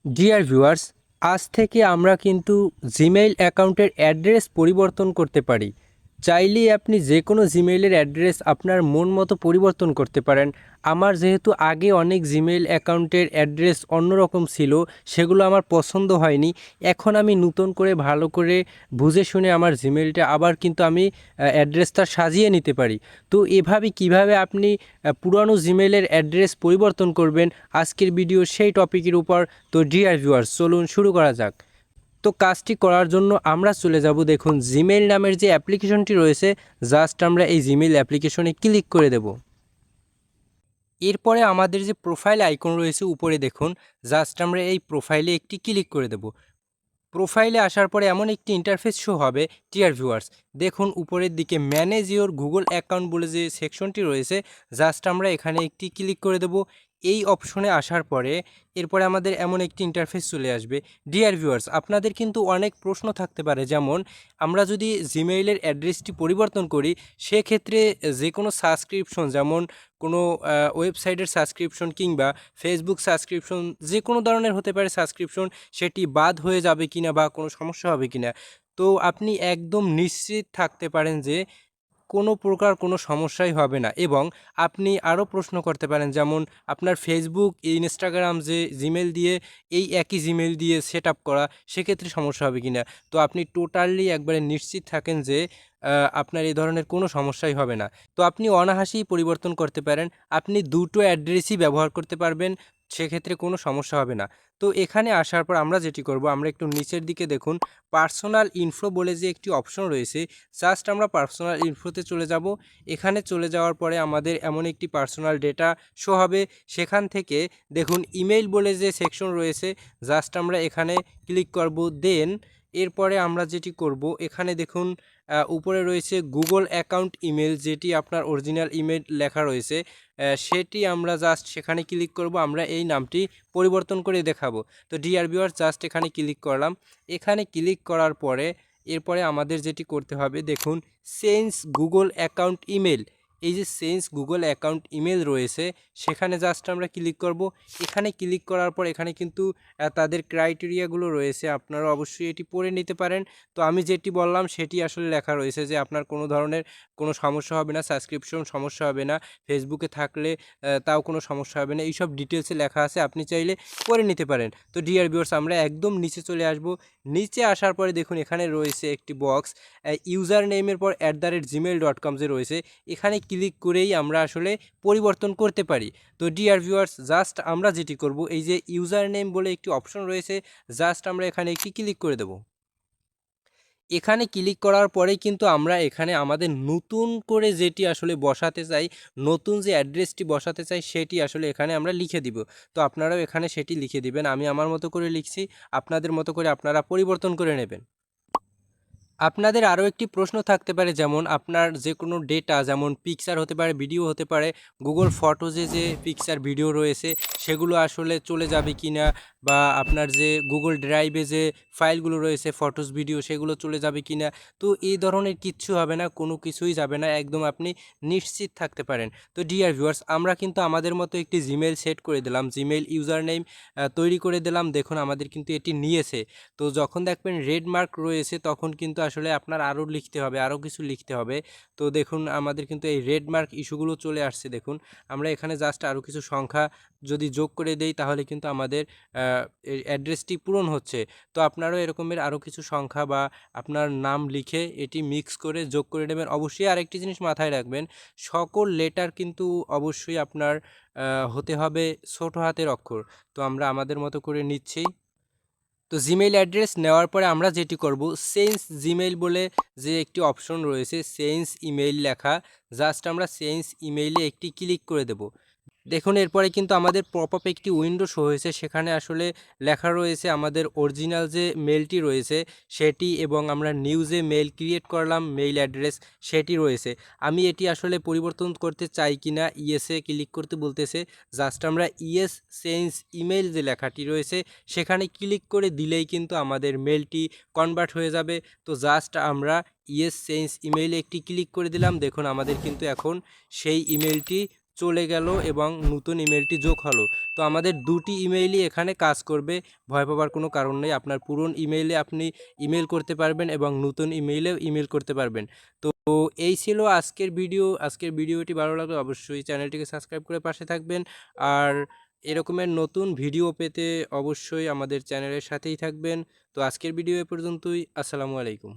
Dear viewers, আজ থেকে আমরা কিন্তু জিমেইল অ্যাকাউন্টের অ্যাড্রেস পরিবর্তন করতে পারি। চাইলেই আপনি যে কোনো জিমেইলের অ্যাড্রেস আপনার মন মতো পরিবর্তন করতে পারেন। আমার যেহেতু আগে অনেক জিমেইল অ্যাকাউন্টের অ্যাড্রেস অন্যরকম ছিল, সেগুলো আমার পছন্দ হয়নি। এখন আমি নতুন করে ভালো করে বুঝে শুনে আমার জিমেইলটা আবার কিন্তু আমি অ্যাড্রেসটা সাজিয়ে নিতে পারি। তো এভাবে কিভাবে আপনি পুরানো জিমেইলের অ্যাড্রেস পরিবর্তন করবেন, আজকের ভিডিও সেই টপিকের উপর। তো ডিয়ার ভিউয়ার্স, চলুন শুরু করা যাক। তো কাজটি করার জন্য আমরা চলে যাব, দেখুন জিমেইল নামের যে অ্যাপ্লিকেশনটি রয়েছে, জাস্ট আমরা এই জিমেইল অ্যাপ্লিকেশনে ক্লিক করে দেব। এরপরে আমাদের যে প্রোফাইল আইকন রয়েছে উপরে দেখুন, জাস্ট আমরা এই প্রোফাইলে একটি ক্লিক করে দেব। প্রোফাইলে আসার পরে এমন একটি ইন্টারফেস শো হবে। ডিয়ার ভিউয়ার্স, দেখুন উপরের দিকে ম্যানেজ ইওর গুগল অ্যাকাউন্ট বলে যে সেকশনটি রয়েছে, জাস্ট আমরা এখানে একটি ক্লিক করে দেব। এই অপশনে আসার পরে এরপরে আমাদের এমন একটি ইন্টারফেস চলে আসবে। ডিয়ার ভিউয়ার্স, আপনাদের কিন্তু অনেক প্রশ্ন থাকতে পারে, যেমন আমরা যদি জিমেইলের অ্যাড্রেসটি পরিবর্তন করি, সেক্ষেত্রে যে কোনো সাবস্ক্রিপশন, যেমন কোনো ওয়েবসাইটের সাবস্ক্রিপশন কিংবা ফেসবুক সাবস্ক্রিপশন, যে কোনো ধরনের হতে পারে সাবস্ক্রিপশন, সেটি বাদ হয়ে যাবে কিনা বা কোনো সমস্যা হবে কিনা। তো আপনি একদম নিশ্চিত থাকতে পারেন যে কোনো প্রকার কোনো সমস্যাই হবে না। এবং আপনি আরও প্রশ্ন করতে পারেন, যেমন আপনার ফেসবুক, ইনস্টাগ্রাম যে জিমেল দিয়ে এই একই জিমেল দিয়ে সেট আপ করা, সেক্ষেত্রে সমস্যা হবে কিনা। তো আপনি টোটালি একবারে নিশ্চিত থাকেন যে আপনার এই ধরনের কোনো সমস্যাই হবে না। তো আপনি অনায়াসেই পরিবর্তন করতে পারেন, আপনি দুটো অ্যাড্রেসই ব্যবহার করতে পারবেন, সেক্ষেত্রে কোনো সমস্যা হবে না। তো এখানে আসার পর আমরা যেটি করব, আমরা একটু নিচের দিকে দেখুন পার্সোনাল ইনফো বলে যে একটি অপশন রয়েছে, জাস্ট আমরা পার্সোনাল ইনফোতে চলে যাব। এখানে চলে যাওয়ার পরে আমাদের এমন একটি পার্সোনাল ডেটা শো হবে। সেখান থেকে দেখুন ইমেইল বলে যে সেকশন রয়েছে, জাস্ট আমরা এখানে ক্লিক করব। দেন এরপরে আমরা যেটি করব, এখানে দেখুন উপরে রয়েছে গুগল অ্যাকাউন্ট ইমেল, যেটি আপনার অরিজিনাল ইমেল লেখা রয়েছে, সেটি আমরা জাস্ট সেখানে ক্লিক করব। আমরা এই নামটি পরিবর্তন করে দেখাবো। তো ডিআর ভিউয়ার্স, জাস্ট এখানে ক্লিক করলাম। এখানে ক্লিক করার পরে এরপরে আমাদের যেটি করতে হবে, দেখুন চেঞ্জ গুগল অ্যাকাউন্ট ইমেল, এই যে চেঞ্জ গুগল অ্যাকাউন্ট ইমেল রয়েছে, সেখানে জাস্ট আমরা ক্লিক করব। এখানে ক্লিক করার পর এখানে কিন্তু তাদের ক্রাইটেরিয়াগুলো রয়েছে, আপনারা অবশ্যই এটি পড়ে নিতে পারেন। তো আমি যেটি বললাম সেটি আসলে লেখা রয়েছে যে আপনার কোনো ধরনের কোনো সমস্যা হবে না, সাবস্ক্রিপশন সমস্যা হবে না, ফেসবুকে থাকলে তাও কোনো সমস্যা হবে না, এইসব ডিটেলসে লেখা আছে, আপনি চাইলে পড়ে নিতে পারেন। তো ডিয়ার ভিউয়ার্স, আমরা একদম নিচে চলে আসব। নিচে আসার পরে দেখুন এখানে রয়েছে একটি বক্স, ইউজার নেমের পর @gmail.com যে রয়েছে, এখানে ক্লিক করেই আমরা আসলে পরিবর্তন করতে পারি। তো ডিয়ার ভিউয়ার্স, জাস্ট আমরা যেটি করব, এই যে ইউজার নেম বলে একটি অপশন রয়েছে, জাস্ট আমরা এখানে একটি ক্লিক করে দেব। এখানে ক্লিক করার পরেই কিন্তু আমরা এখানে আমাদের নতুন করে যেটি আসলে বসাতে চাই, নতুন যে অ্যাড্রেসটি বসাতে চাই, সেটি আসলে এখানে আমরা লিখে দিব। তো আপনারাও এখানে সেটি লিখে দিবেন। আমি আমার মতো করে লিখছি, আপনাদের মতো করে আপনারা পরিবর্তন করে নেবেন। আপনাদের আরও একটি প্রশ্ন থাকতে পারে, যেমন আপনার যে কোনো ডেটা, যেমন পিকচার হতে পারে, ভিডিও হতে পারে, গুগল ফটোজে যে পিকচার ভিডিও রয়েছে, সেগুলো আসলে চলে যাবে কি না, বা আপনার যে গুগল ড্রাইভে যে ফাইলগুলো রয়েছে ফটোস ভিডিও, সেগুলো চলে যাবে কি না। তো এই ধরনের কিচ্ছু হবে না, কোনো কিছুই যাবে না, একদম আপনি নিশ্চিত থাকতে পারেন। তো ডিয়ার ভিউয়ার্স, আমরা কিন্তু আমাদের মতো একটি জিমেইল সেট করে দিলাম, জিমেইল ইউজার নেম তৈরি করে দিলাম। দেখুন আমাদের কিন্তু এটি নিয়েছে। তো যখন দেখবেন রেড মার্ক রয়েছে, তখন কিন্তু আসলে আপনার আরও লিখতে হবে, আরও কিছু লিখতে হবে। তো দেখুন আমাদের কিন্তু এই রেড মার্ক ইস্যুগুলো চলে আসছে। দেখুন আমরা এখানে জাস্ট আরও কিছু সংখ্যা যদি যোগ করে দেই, তাহলে কিন্তু আমাদের এই অ্যাড্রেসটি পূরণ হচ্ছে। তো আপনারাও এরকমের আরও কিছু সংখ্যা বা আপনার নাম লিখে এটি মিক্স করে যোগ করে নেবেন। অবশ্যই আরেকটি জিনিস মাথায় রাখবেন, সকল লেটার কিন্তু অবশ্যই আপনার হতে হবে ছোট হাতের অক্ষর। তো আমরা আমাদের মতো করে নিচ্ছি। তো জিমেইল অ্যাড্রেস নেওয়ার পরে আমরা যেটি করব, চেঞ্জ জিমেইল বলে যে একটি অপশন রয়েছে, চেঞ্জ ইমেইল লেখা, জাস্ট আমরা চেঞ্জ ইমেইলে একটি ক্লিক করে দেব। দেখুন এরপরে কিন্তু আমাদের পপ আপ একটি উইন্ডো শো হয়েছে, সেখানে আসলে লেখা রয়েছে আমাদের অরিজিনাল যে মেলটি রয়েছে সেটি, এবং আমরা নিউ যে মেল ক্রিয়েট করলাম মেইল অ্যাড্রেস সেটি রয়েছে। আমি এটি আসলে পরিবর্তন করতে চাই কিনা, ইয়েসে ক্লিক করতে বলতেছে, জাস্ট আমরা ইয়েস চেঞ্জ ইমেল যে লেখাটি রয়েছে সেখানে ক্লিক করে দিলেই কিন্তু আমাদের মেলটি কনভার্ট হয়ে যাবে। তো জাস্ট আমরা ইয়েস চেঞ্জ ইমেইলে একটি ক্লিক করে দিলাম। দেখুন আমাদের কিন্তু এখন সেই ইমেলটি চলে গেল এবং নতুন ইমেলটি যোগ হলো। তো আমাদের দুটি ইমেইলই এখানে কাজ করবে, ভয় পাবার কোনো কারণ নেই। আপনার পুরনো ইমেইলে আপনি ইমেল করতে পারবেন এবং নতুন ইমেইলেও ইমেল করতে পারবেন। তো এই ছিল আজকের ভিডিও। আজকের ভিডিওটি ভালো লাগলে অবশ্যই চ্যানেলটিকে সাবস্ক্রাইব করে পাশে থাকবেন। আর এরকমের নতুন ভিডিও পেতে অবশ্যই আমাদের চ্যানেলের সাথেই থাকবেন। তো আজকের ভিডিও এ পর্যন্তই। আসসালামু আলাইকুম।